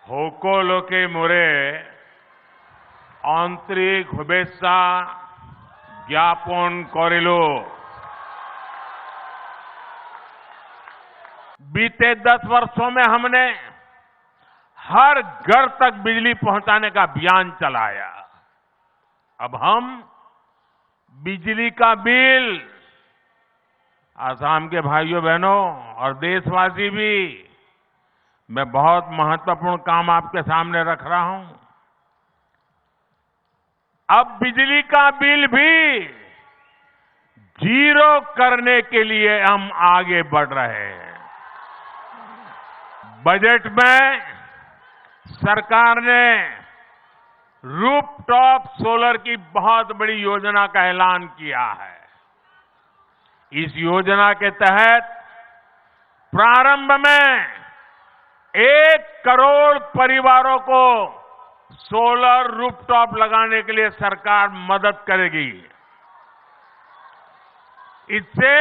সকলোকে মোরে आंतरिक शुभेच्छा ज्ञापन करिलो। बीते 10 वर्षों में हमने हर घर तक बिजली पहुंचाने का अभियान चलाया। अब हम बिजली का बिल, आसाम के भाइयों बहनों और देशवासी भी, मैं बहुत महत्वपूर्ण काम आपके सामने रख रहा हूं। अब बिजली का बिल भी जीरो करने के लिए हम आगे बढ़ रहे हैं। बजट में सरकार ने रूफटॉप सोलर की बहुत बड़ी योजना का ऐलान किया है। इस योजना के तहत प्रारंभ में 1 करोड़ परिवारों को सोलर रूफटॉप लगाने के लिए सरकार मदद करेगी। इससे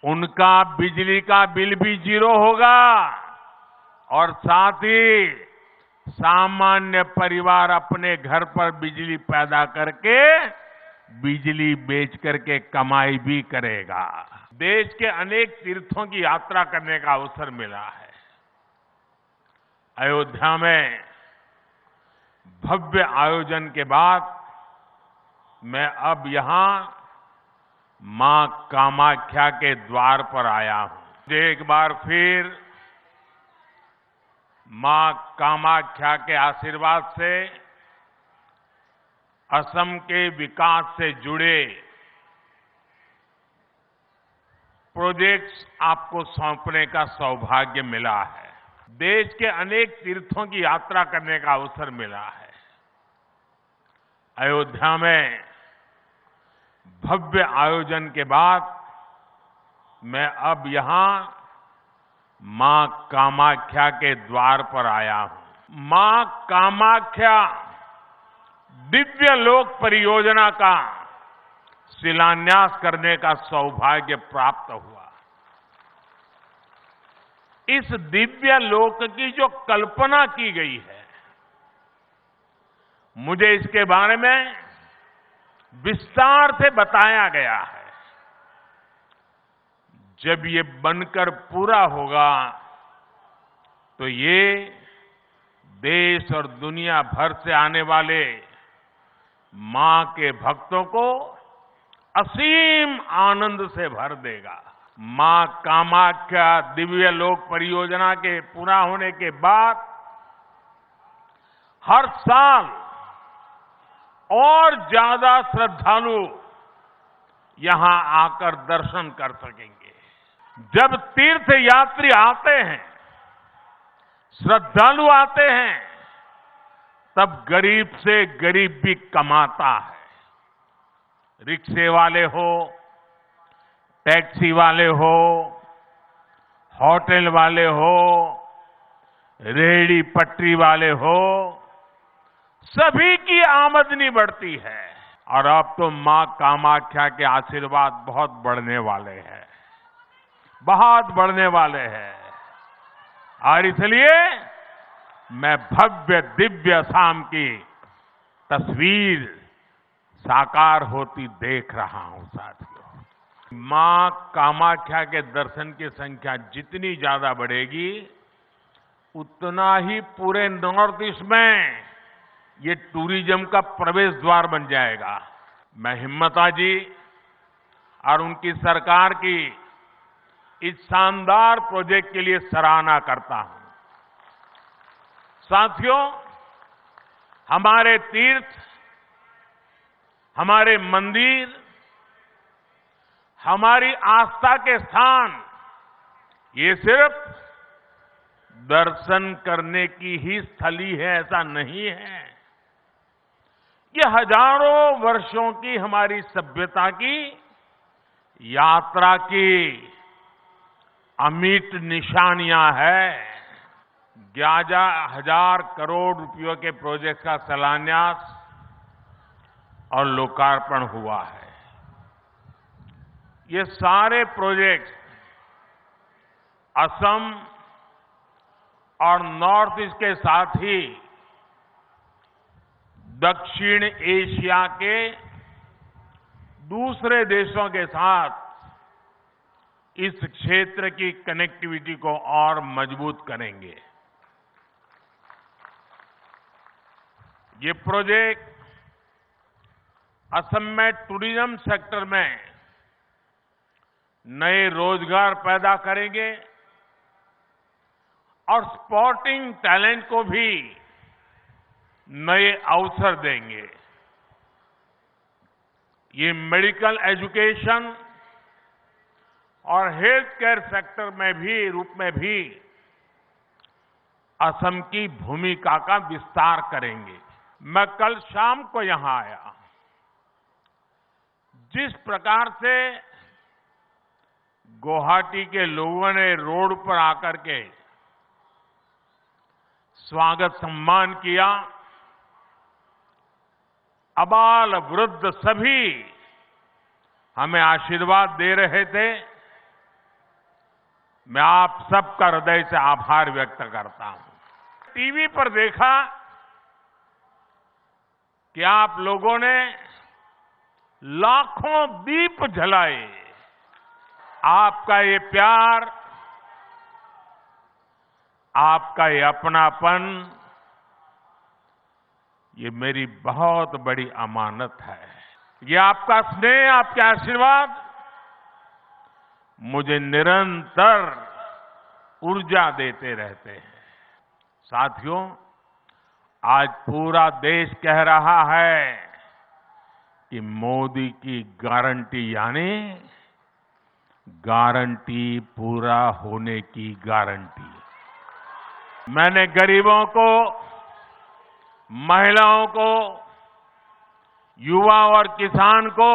उनका बिजली का बिल भी जीरो होगा और साथ ही सामान्य परिवार अपने घर पर बिजली पैदा करके बिजली बेच करके कमाई भी करेगा। देश के अनेक तीर्थों की यात्रा करने का अवसर मिला है। अयोध्या में भव्य आयोजन के बाद मैं अब यहां मां कामाख्या के द्वार पर आया हूं। एक बार फिर मां कामाख्या के आशीर्वाद से असम के विकास से जुड़े प्रोजेक्ट्स आपको सौंपने का सौभाग्य मिला है। देश के अनेक तीर्थों की यात्रा करने का अवसर मिला है। अयोध्या में भव्य आयोजन के बाद मैं अब यहां मां कामाख्या के द्वार पर आया हूं। मां कामाख्या दिव्य लोक परियोजना का शिलान्यास करने का सौभाग्य प्राप्त हुआ। इस दिव्य लोक की जो कल्पना की गई है, मुझे इसके बारे में विस्तार से बताया गया है। जब ये बनकर पूरा होगा तो ये देश और दुनिया भर से आने वाले मां के भक्तों को असीम आनंद से भर देगा। मां कामाख्या दिव्य लोक परियोजना के पूरा होने के बाद हर साल और ज्यादा श्रद्धालु यहां आकर दर्शन कर सकेंगे। जब तीर्थ यात्री आते हैं, श्रद्धालु आते हैं, तब गरीब से गरीब भी कमाता है। रिक्शे वाले हो, टैक्सी वाले हो, होटल वाले हो, रेहड़ी पटरी वाले हो, सभी की आमदनी बढ़ती है। और अब तो मां कामाख्या के आशीर्वाद बहुत बढ़ने वाले हैं, बहुत बढ़ने वाले हैं। और इसलिए मैं भव्य दिव्य असम की तस्वीर साकार होती देख रहा हूं। साथियों, मां कामाख्या के दर्शन की संख्या जितनी ज्यादा बढ़ेगी, उतना ही पूरे नॉर्थ ईस्ट में ये टूरिज्म का प्रवेश द्वार बन जाएगा। मैं हिम्मता जी और उनकी सरकार की इस शानदार प्रोजेक्ट के लिए सराहना करता हूं। साथियों, हमारे तीर्थ, हमारे मंदिर, हमारी आस्था के स्थान, ये सिर्फ दर्शन करने की ही स्थली है ऐसा नहीं है। ये हजारों वर्षों की हमारी सभ्यता की यात्रा की अमिट निशानियां है। 11,000 करोड़ रुपयों के प्रोजेक्ट का शिलान्यास और लोकार्पण हुआ है। ये सारे प्रोजेक्ट असम और नॉर्थ ईस्ट के साथ ही दक्षिण एशिया के दूसरे देशों के साथ इस क्षेत्र की कनेक्टिविटी को और मजबूत करेंगे। ये प्रोजेक्ट असम में टूरिज्म सेक्टर में नए रोजगार पैदा करेंगे और स्पोर्टिंग टैलेंट को भी नए अवसर देंगे। ये मेडिकल एजुकेशन और हेल्थ केयर सेक्टर में भी असम की भूमिका का विस्तार करेंगे। मैं कल शाम को यहां आया। जिस प्रकार से गुवाहाटी के लोगों ने रोड पर आकर के स्वागत सम्मान किया, अबाल वृद्ध सभी हमें आशीर्वाद दे रहे थे, मैं आप सबका हृदय से आभार व्यक्त करता हूं। टीवी पर देखा कि आप लोगों ने लाखों दीप जलाए। आपका ये प्यार, आपका ये अपनापन, ये मेरी बहुत बड़ी अमानत है। ये आपका स्नेह, आपके आशीर्वाद मुझे निरंतर ऊर्जा देते रहते हैं। साथियों, आज पूरा देश कह रहा है कि मोदी की गारंटी यानी गारंटी पूरा होने की गारंटी। मैंने गरीबों को, महिलाओं को, युवा और किसान को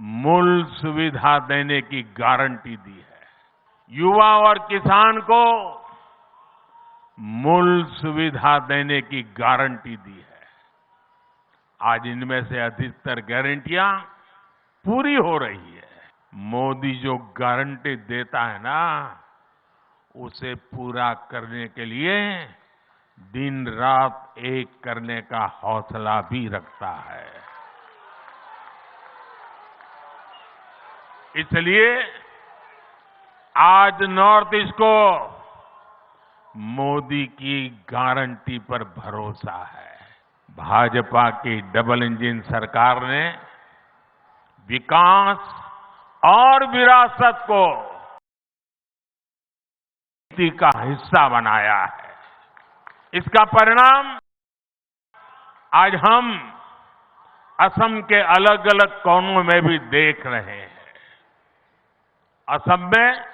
मूल सुविधा देने की गारंटी दी है। युवा और किसान को मूल सुविधा देने की गारंटी दी है। आज इनमें से अधिकतर गारंटियां पूरी हो रही है। मोदी जो गारंटी देता है ना, उसे पूरा करने के लिए दिन रात एक करने का हौसला भी रखता है। इसलिए आज नॉर्थ ईस्ट को मोदी की गारंटी पर भरोसा है। भाजपा की डबल इंजन सरकार ने विकास और विरासत को नीति का हिस्सा बनाया है। इसका परिणाम आज हम असम के अलग अलग कोनों में भी देख रहे हैं। असम में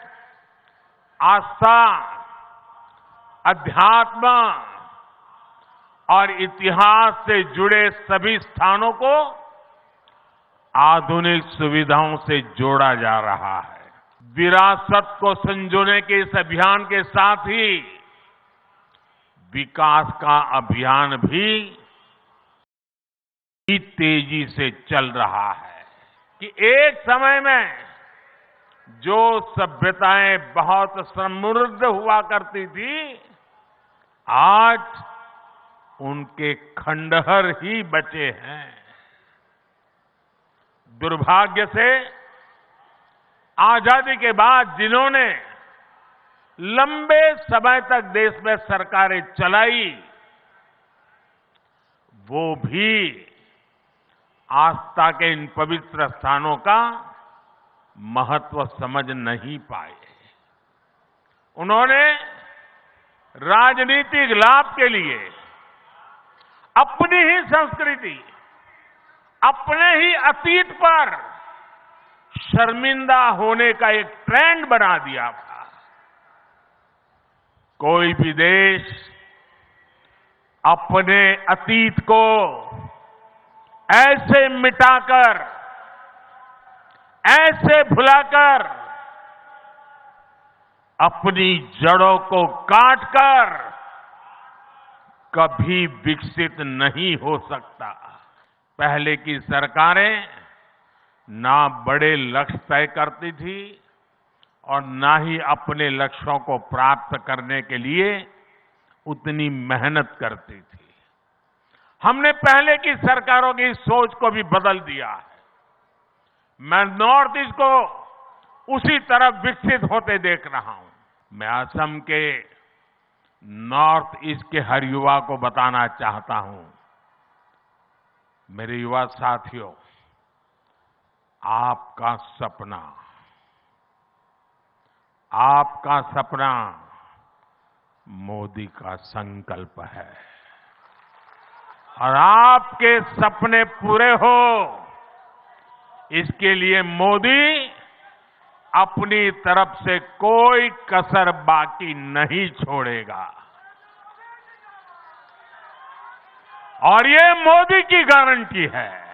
आस्था, अध्यात्म और इतिहास से जुड़े सभी स्थानों को आधुनिक सुविधाओं से जोड़ा जा रहा है। विरासत को संजोने के इस अभियान के साथ ही विकास का अभियान भी तेजी से चल रहा है। कि एक समय में जो सभ्यताएं बहुत समृद्ध हुआ करती थी, आज उनके खंडहर ही बचे हैं। दुर्भाग्य से आजादी के बाद जिन्होंने लंबे समय तक देश में सरकारें चलाई, वो भी आस्था के इन पवित्र स्थानों का महत्व समझ नहीं पाए। उन्होंने राजनीतिक लाभ के लिए अपनी ही संस्कृति, अपने ही अतीत पर शर्मिंदा होने का एक ट्रेंड बना दिया था। कोई भी देश अपने अतीत को ऐसे मिटाकर, ऐसे भुलाकर, अपनी जड़ों को काटकर कभी विकसित नहीं हो सकता। पहले की सरकारें ना बड़े लक्ष्य तय करती थी और ना ही अपने लक्ष्यों को प्राप्त करने के लिए उतनी मेहनत करती थी। हमने पहले की सरकारों की सोच को भी बदल दिया है। मैं नॉर्थ ईस्ट को उसी तरफ विकसित होते देख रहा हूं। मैं असम के नॉर्थ ईस्ट के हर युवा को बताना चाहता हूं, मेरे युवा साथियों, आपका सपना मोदी का संकल्प है और आपके सपने पूरे हो, इसके लिए मोदी अपनी तरफ से कोई कसर बाकी नहीं छोड़ेगा। और ये मोदी की गारंटी है।